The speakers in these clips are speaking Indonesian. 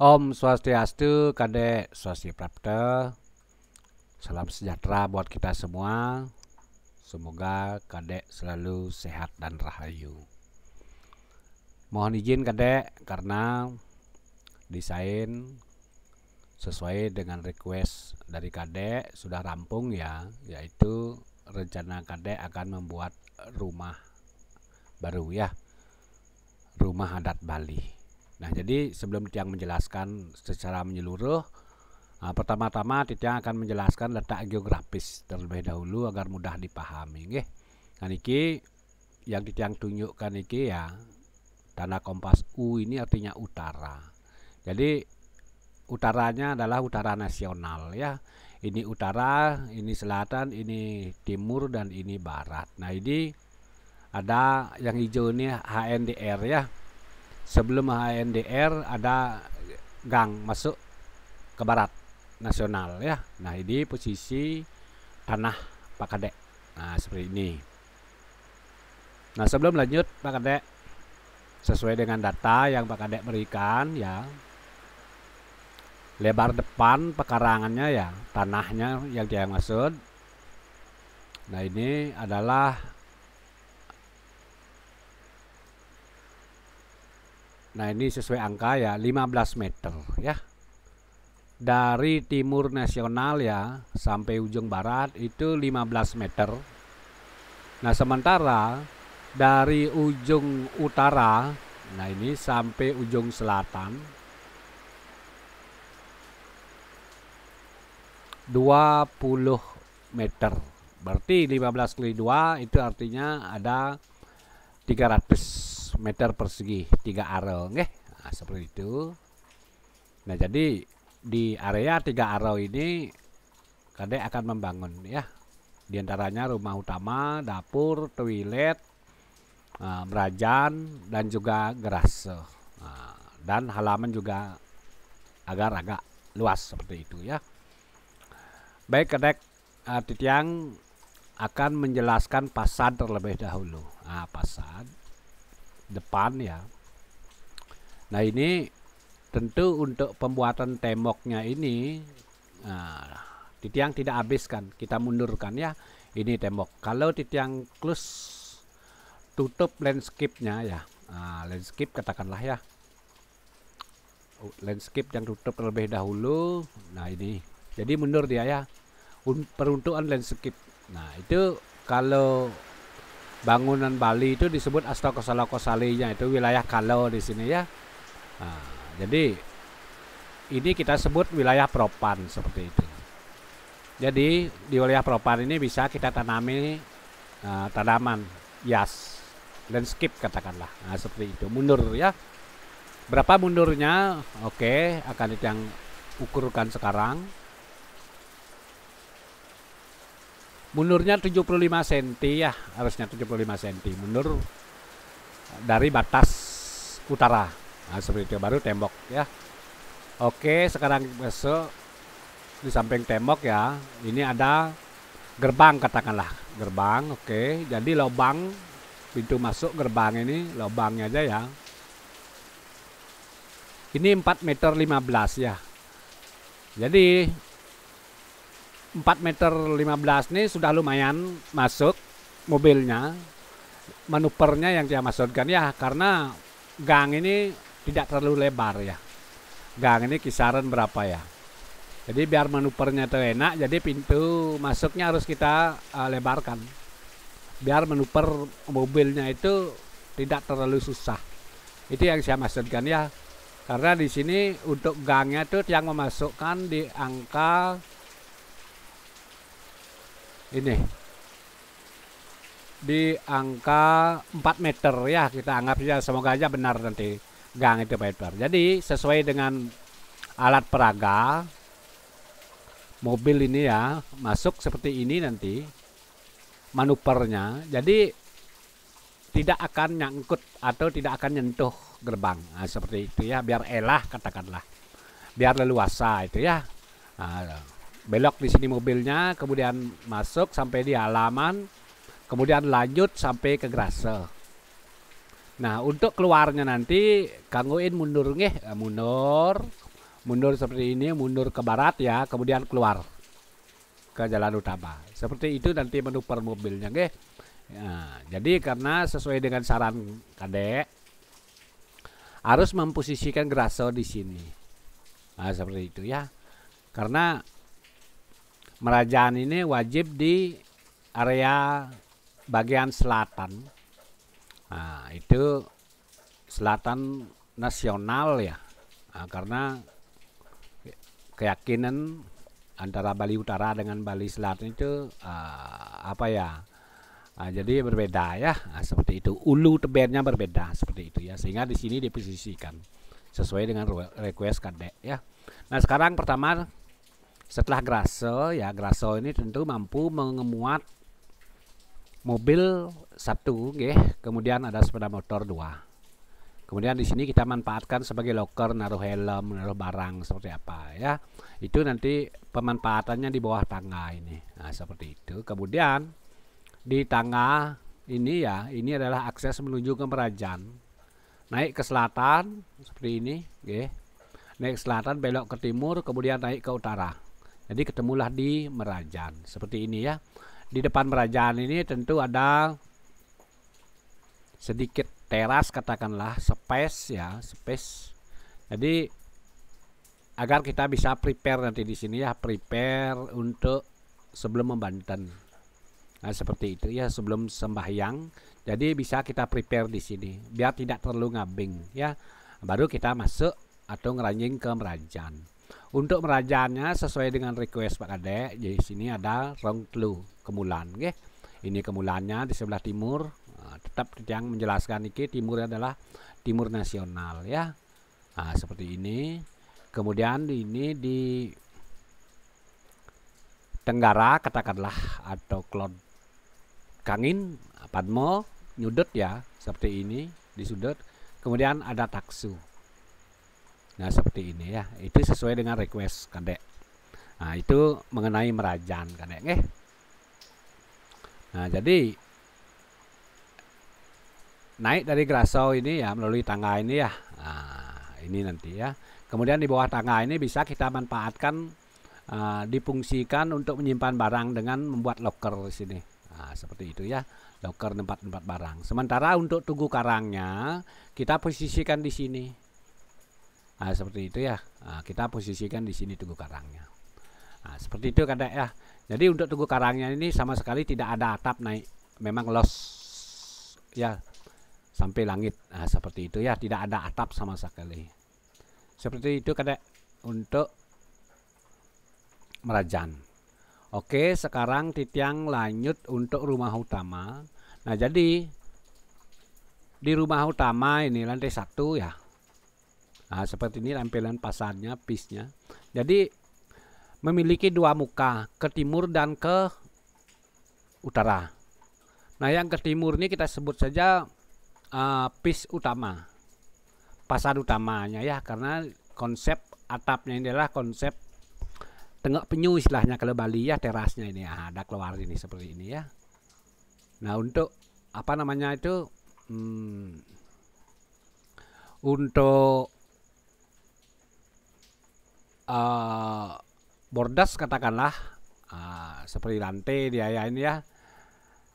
Om Swastiastu, Kadek Swastika. Salam sejahtera buat kita semua. Semoga Kadek selalu sehat dan rahayu. Mohon izin Kadek karena desain sesuai dengan request dari Kadek sudah rampung ya, yaitu rencana Kadek akan membuat rumah baru ya, rumah adat Bali. Nah, jadi sebelum Tiang menjelaskan secara menyeluruh, pertama-tama Tiang akan menjelaskan letak geografis terlebih dahulu agar mudah dipahami. Nggih. Nah, niki yang Tiang tunjukkan niki ya, tanda kompas U ini artinya utara. Jadi utaranya adalah utara nasional ya. Ini utara, ini selatan, ini timur, dan ini barat. Nah, ini ada yang hijau ini HNDR ya. Sebelum HNDR ada gang masuk ke barat nasional ya. Nah, ini posisi tanah Pak Kadek. Nah, seperti ini. Nah, sebelum lanjut Pak Kadek, sesuai dengan data yang Pak Kadek berikan ya, lebar depan pekarangannya ya, tanahnya yang dia maksud. Nah, ini adalah ini sesuai angka ya, 15 meter ya. Dari timur nasional ya sampai ujung barat itu 15 meter. Nah, sementara dari ujung utara, nah ini sampai ujung selatan 20 meter. Berarti 15 kali 2 itu artinya ada 300 meter persegi, 3 arau, nggih. Nah, seperti itu. Nah, jadi di area 3 arau ini Kadek akan membangun ya. Di antaranya rumah utama, dapur, toilet, merajan, dan juga garase. Dan halaman juga agar agak luas seperti itu ya. Baik Kadek, Tiang akan menjelaskan fasad terlebih dahulu. Nah, fasad depan ya. Nah, ini tentu untuk pembuatan temboknya ini Tiang tidak habiskan, kita mundurkan ya. Ini tembok. Kalau Tiang close tutup landscape-nya ya, landscape katakanlah ya, landscape yang tutup terlebih dahulu. Nah, ini jadi mundur dia ya, peruntukan landscape. Nah, itu kalau bangunan Bali itu disebut Astagfirullah, itu wilayah kalau di sini ya. Nah, jadi ini kita sebut wilayah propan seperti itu. Jadi di wilayah propan ini bisa kita tanami tanaman hias, landscape katakanlah. Nah, seperti itu. Mundur ya. Berapa mundurnya? Oke, akan yang ukurkan sekarang. Mundurnya 75 cm ya, harusnya 75 cm mundur dari batas utara. Nah, seperti itu, baru tembok ya. Oke, sekarang besok di samping tembok ya, ini ada gerbang katakanlah, gerbang. Oke, jadi lubang pintu masuk gerbang ini, lubangnya aja ya. Ini 4,15 meter ya. Jadi 4,15 meter ini sudah lumayan masuk mobilnya. Manupernya yang dia maksudkan ya, karena gang ini tidak terlalu lebar ya. Gang ini kisaran berapa ya. Jadi biar manupernya itu enak, jadi pintu masuknya harus kita lebarkan. Biar manuper mobilnya itu tidak terlalu susah. Itu yang saya maksudkan ya. Karena di sini untuk gangnya itu yang memasukkan di angka ini, di angka 4 meter ya, kita anggap saja, semoga aja benar nanti gang itu meter. Jadi sesuai dengan alat peraga mobil ini ya, masuk seperti ini nanti manupernya. Jadi tidak akan nyangkut atau tidak akan nyentuh gerbang. Nah, seperti itu ya, biar elah katakanlah, biar leluasa itu ya. Nah, belok di sini mobilnya, kemudian masuk sampai di halaman, kemudian lanjut sampai ke garase. Nah, untuk keluarnya nanti gangguin mundur nggih, mundur. mundur seperti ini, mundur ke barat ya, kemudian keluar ke jalan utama. Seperti itu nanti manuver mobilnya, nggih. Nah, jadi karena sesuai dengan saran Kadek harus memposisikan Graso di sini. Nah, seperti itu ya. Karena Merajaan ini wajib di area bagian selatan. Nah, itu selatan nasional ya. Nah, karena keyakinan antara Bali Utara dengan Bali Selatan itu apa ya? Jadi berbeda ya. Nah, seperti itu. Ulu tebennya berbeda seperti itu ya. Sehingga di sini diposisikan sesuai dengan request Kadek ya. Nah, sekarang pertama setelah Graso ya, Graso ini tentu mampu mengemuat mobil 1, kemudian ada sepeda motor 2. Kemudian di sini kita manfaatkan sebagai loker, naruh helm, naruh barang seperti apa ya. Itu nanti pemanfaatannya di bawah tangga ini. Nah, seperti itu. Kemudian di tangga ini ya, ini adalah akses menuju ke Merajaan. Naik ke selatan seperti ini, naik ke selatan, belok ke timur, kemudian naik ke utara. Jadi ketemulah di Merajaan seperti ini ya. Di depan Merajaan ini tentu ada sedikit teras, katakanlah space ya, space. Jadi agar kita bisa prepare nanti di sini ya, prepare untuk sebelum membanten. Nah, seperti itu ya, sebelum sembahyang. Jadi bisa kita prepare di sini biar tidak terlalu ngabing ya. Baru kita masuk atau ngeranjing ke Merajaan. Untuk Merajaannya sesuai dengan request Pak Kadek, di sini ada Rongtlu Kemulan, Ini kemulannya di sebelah timur. Tetap yang menjelaskan ini timur adalah timur nasional ya. Nah, seperti ini. Kemudian ini di Tenggara katakanlah, atau Klod Kangin, Padmo, Nyudut ya, seperti ini di sudut. Kemudian ada Taksu. Nah, seperti ini ya. Itu sesuai dengan request Kadek. Nah, itu mengenai Merajaan Kadek, Nah, jadi naik dari Graso ini ya melalui tangga ini ya. Nah, ini nanti ya. Kemudian di bawah tangga ini bisa kita manfaatkan, difungsikan untuk menyimpan barang dengan membuat loker di sini. Nah, seperti itu ya. Loker tempat-tempat barang. Sementara untuk Tugu Karangnya kita posisikan di sini. Nah, seperti itu ya. Nah, kita posisikan di sini Tugu Karangnya. Nah, seperti itu Kadek ya. Jadi untuk Tugu Karangnya ini sama sekali tidak ada atap naik. Memang los ya sampai langit. Nah, seperti itu ya, tidak ada atap sama sekali. Seperti itu Kadek untuk Merajaan. Oke, sekarang Titiang lanjut untuk rumah utama. Nah, jadi di rumah utama ini lantai 1 ya. Nah, seperti ini tampilan fasadnya, pisnya. Jadi memiliki 2 muka, ke timur dan ke utara. Nah, yang ke timur ini kita sebut saja pis utama, fasad utamanya ya, karena konsep atapnya ini adalah konsep tengok penyu istilahnya kalau Bali ya, terasnya ini ada keluar ini seperti ini ya. Nah, untuk apa namanya itu, untuk bordas katakanlah, seperti lantai dia ya ini ya.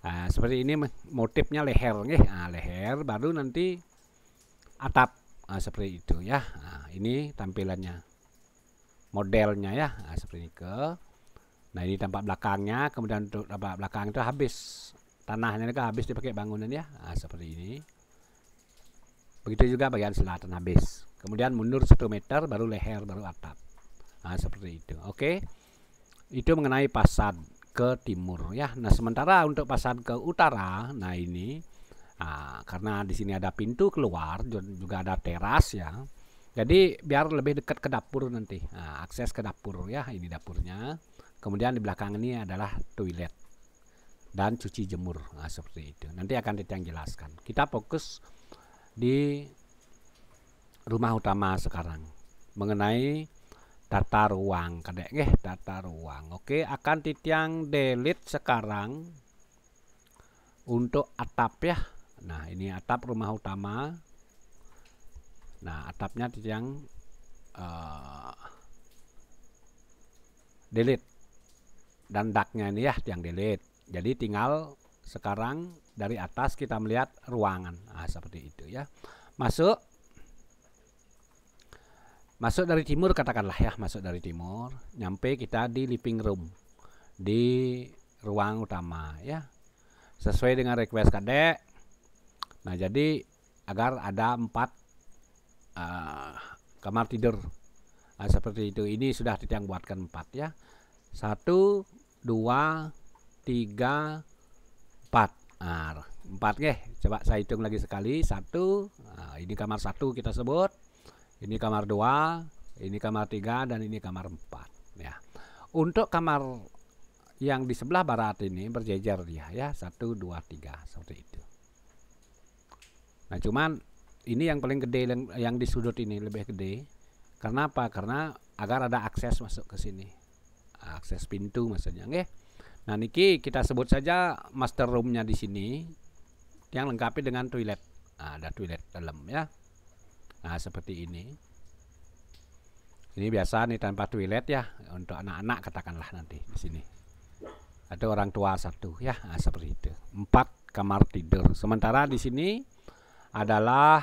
Seperti ini motifnya leher leher, baru nanti atap seperti itu ya. Ini tampilannya, modelnya ya. Seperti ini nah ini tampak belakangnya. Kemudian untuk tampak belakang itu habis tanahnya itu habis dipakai bangunan ya. Seperti ini. Begitu juga bagian selatan habis. Kemudian mundur 1 meter baru leher, baru atap. Seperti itu. Oke. Itu mengenai fasad ke timur ya. Nah, sementara untuk fasad ke utara, nah ini karena di sini ada pintu keluar, juga ada teras ya. Jadi biar lebih dekat ke dapur nanti. Akses ke dapur ya, ini dapurnya. Kemudian di belakang ini adalah toilet dan cuci jemur. Seperti itu. Nanti akan Titiang jelaskan. Kita fokus di rumah utama sekarang mengenai tata ruang Kadek tata ruang. Oke, akan Titiang delete sekarang untuk atap ya. Nah, ini atap rumah utama. Nah, atapnya Titiang delete dan ductnya ini ya yang delete. Jadi tinggal sekarang dari atas kita melihat ruangan. Nah, seperti itu ya. Masuk dari timur katakanlah ya, masuk dari timur, nyampe kita di living room, di ruang utama ya. Sesuai dengan request kadek. Nah, jadi agar ada 4 kamar tidur. Nah, seperti itu. Ini sudah Titiang buatkan 4 ya. 1, 2, 3, 4. Nah, 4 nggih. Coba saya hitung lagi sekali. 1. Nah, ini kamar 1 kita sebut. Ini kamar 2, ini kamar 3, dan ini kamar 4 ya. Untuk kamar yang di sebelah barat ini berjejer dia ya, 1, 2, 3 seperti itu. Nah, cuman ini yang paling gede, yang di sudut ini lebih gede. Karena apa? Karena agar ada akses masuk ke sini. Akses pintu maksudnya, nggih. Nah, niki kita sebut saja master room-nya di sini yang lengkapi dengan toilet. Nah, ada toilet dalam ya. Nah, seperti ini. Ini biasa nih tanpa toilet ya, untuk anak-anak katakanlah nanti di sini. Ada orang tua 1 ya, nah, seperti itu. 4 kamar tidur. Sementara di sini adalah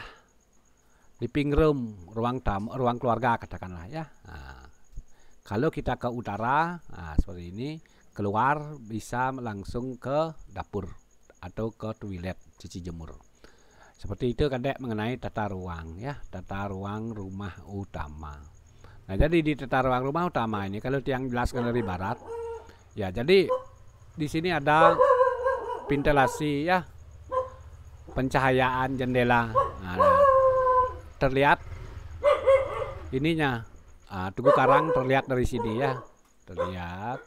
living room, ruang tamu, ruang keluarga katakanlah ya. Nah, kalau kita ke utara, nah, seperti ini, keluar bisa langsung ke dapur atau ke toilet cuci jemur. Seperti itu kadek mengenai tata ruang ya, tata ruang rumah utama. Nah, jadi di tata ruang rumah utama ini kalau yang jelaskan dari barat, ya jadi di sini ada ventilasi ya, pencahayaan jendela. Nah, terlihat ininya, Tugu Karang terlihat dari sini ya, terlihat.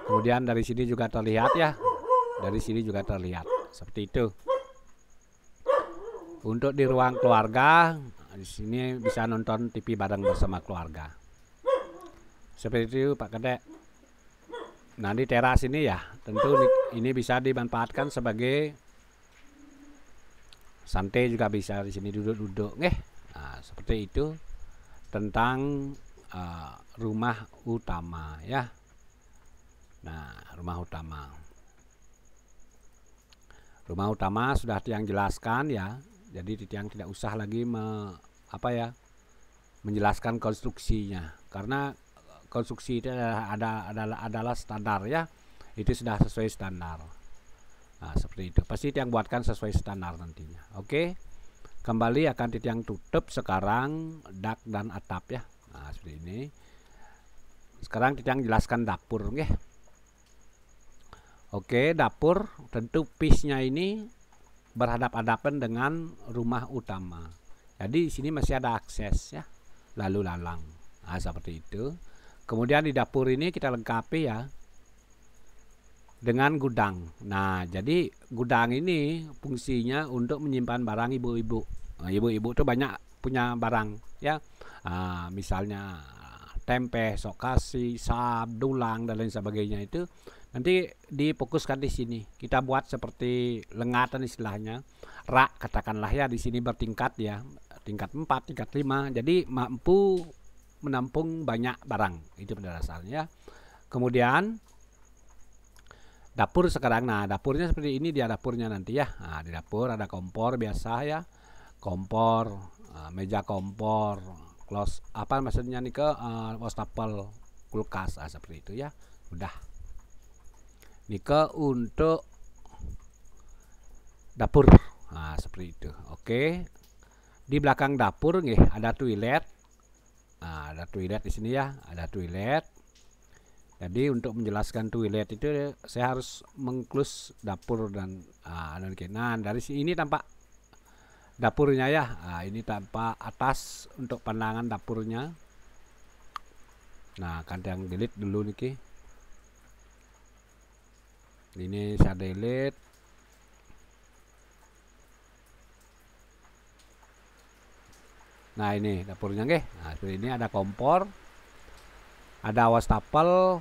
Kemudian dari sini juga terlihat ya, dari sini juga terlihat. Seperti itu. Untuk di ruang keluarga, di sini bisa nonton TV bareng bersama keluarga. Seperti itu Pak Kadek. Nah, di teras ini ya, tentu ini bisa dimanfaatkan sebagai santai juga bisa di sini duduk-duduk, nggih. Nah, seperti itu tentang rumah utama ya. Nah, rumah utama. Rumah utama sudah Tiang jelaskan ya. Jadi Tiang tidak usah lagi menjelaskan konstruksinya, karena konstruksi itu adalah standar ya. Itu sudah sesuai standar. Nah, seperti itu. Pasti Tiang buatkan sesuai standar nantinya. Oke. Kembali akan Tiang tutup sekarang dak dan atap ya. Nah, seperti ini. Sekarang Tiang jelaskan dapur, nggih. Oke, dapur tentu piece-nya ini berhadap-hadapan dengan rumah utama. Jadi di sini masih ada akses ya, lalu lalang. Nah, seperti itu. Kemudian di dapur ini kita lengkapi ya dengan gudang. Nah, jadi gudang ini fungsinya untuk menyimpan barang ibu-ibu. Nah, ibu-ibu itu banyak punya barang ya. Misalnya tempe, sokasi, sab, dulang dan lain sebagainya, itu nanti difokuskan di sini. Kita buat seperti lengatan istilahnya. Rak katakanlah ya, di sini bertingkat ya. Tingkat 4, tingkat 5. Jadi mampu menampung banyak barang. Itu pada dasarnya. Kemudian dapur sekarang. Nah, dapurnya seperti ini, dia dapurnya nanti ya. Nah, di dapur ada kompor biasa ya. Kompor, meja kompor, close apa maksudnya nih, ke wastafel, kulkas, seperti itu ya. Udah. Nike untuk dapur. Nah, seperti itu. Oke. Di belakang dapur nih ada toilet. Nah, ada toilet di sini ya, ada toilet. Jadi untuk menjelaskan toilet itu saya harus mengklus dapur dan nah, dari sini tampak dapurnya ya. Nah, ini tampak atas untuk pandangan dapurnya. Nah, kan yang delete dulu nih. Ini saya delete. Nah, ini dapurnya nggih. Nah, ini ada kompor, ada wastafel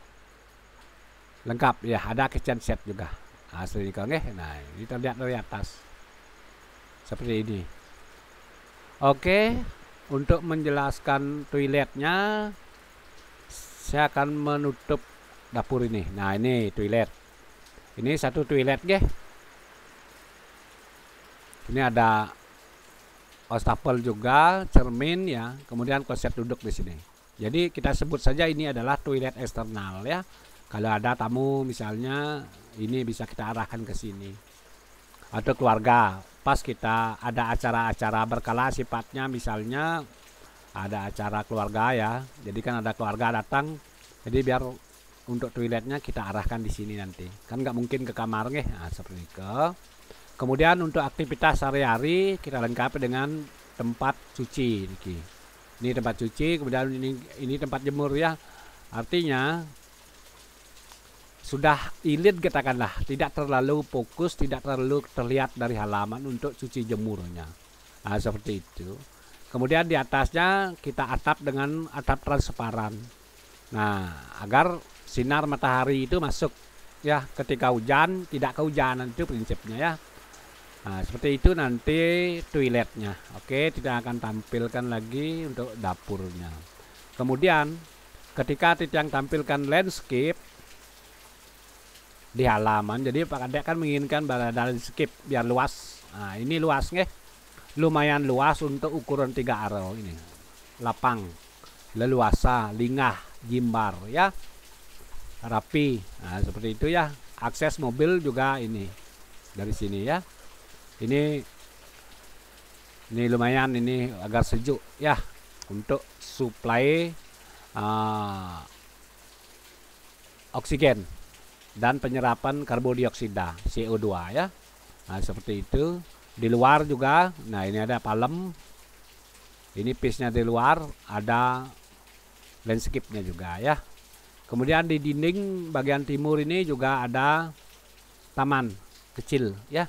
lengkap ya, ada kitchen set juga. Nah, seperti itu nggih. Nah, ini terlihat dari atas seperti ini. Oke, untuk menjelaskan toiletnya, saya akan menutup dapur ini. Nah, ini toilet. Ini satu toilet, geh. Ini ada wastafel juga, cermin ya. Kemudian kloset duduk di sini. Jadi kita sebut saja ini adalah toilet eksternal ya. Kalau ada tamu misalnya, ini bisa kita arahkan ke sini. Atau keluarga, pas kita ada acara-acara berkala sifatnya, misalnya ada acara keluarga ya. Jadi kan ada keluarga datang, jadi biar untuk toiletnya kita arahkan di sini nanti. Kan nggak mungkin ke kamar nih. Nah, seperti itu. Kemudian untuk aktivitas sehari-hari kita lengkapi dengan tempat cuci. Ini tempat cuci, kemudian ini tempat jemur ya. Artinya sudah ilit katakanlah, tidak terlalu fokus, tidak terlalu terlihat dari halaman untuk cuci jemurnya. Nah, seperti itu. Kemudian di atasnya kita atap dengan atap transparan. Nah, agar sinar matahari itu masuk ya, ketika hujan tidak kehujanan, itu prinsipnya ya. Nah, seperti itu nanti toiletnya. Oke, tidak akan tampilkan lagi untuk dapurnya. Kemudian ketika Titiang tampilkan landscape di halaman, jadi Pak Kadek kan menginginkan ada landscape biar luas. Nah, ini luasnya lumayan luas untuk ukuran 3 aro ini. Lapang, leluasa, lingah, jimbar ya. Rapi. Nah, seperti itu ya. Akses mobil juga ini dari sini ya. Ini lumayan, ini agar sejuk ya, untuk suplai oksigen dan penyerapan karbon dioksida CO2 ya. Nah, seperti itu. Di luar juga, nah ini ada palem, ini piece-nya di luar, ada landscape-nya juga ya. Kemudian di dinding bagian timur ini juga ada taman kecil ya.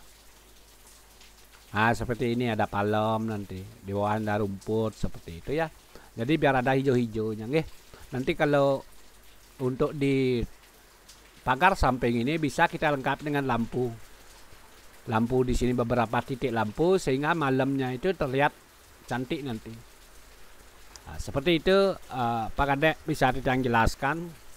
Nah, seperti ini ada palem, nanti di bawah ada rumput seperti itu ya. Jadi biar ada hijau-hijaunya nggih. Nanti kalau untuk di pagar samping ini bisa kita lengkapi dengan lampu. Lampu di sini beberapa titik lampu sehingga malamnya itu terlihat cantik nanti. Nah, seperti itu Pak Kadek bisa Titiang jelaskan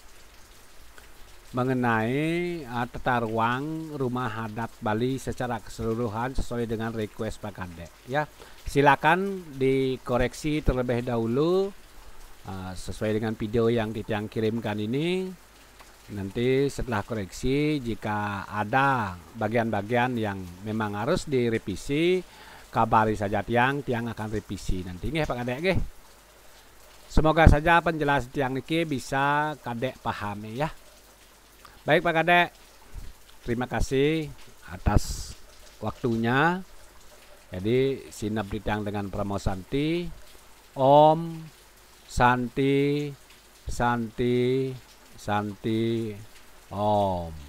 mengenai tata ruang rumah adat Bali secara keseluruhan sesuai dengan request Pak Kadek ya. Silakan dikoreksi terlebih dahulu sesuai dengan video yang Titiang kirimkan ini. Nanti setelah koreksi, jika ada bagian-bagian yang memang harus direvisi, kabari saja Tiang akan revisi nanti nggih Pak Kadek nggih. Semoga saja penjelasan Tiang niki bisa Kadek pahami ya. Baik Pak Kadek, terima kasih atas waktunya. Jadi sinap Titiang dengan Pramono Santi, Om Santi Santi Santi Om.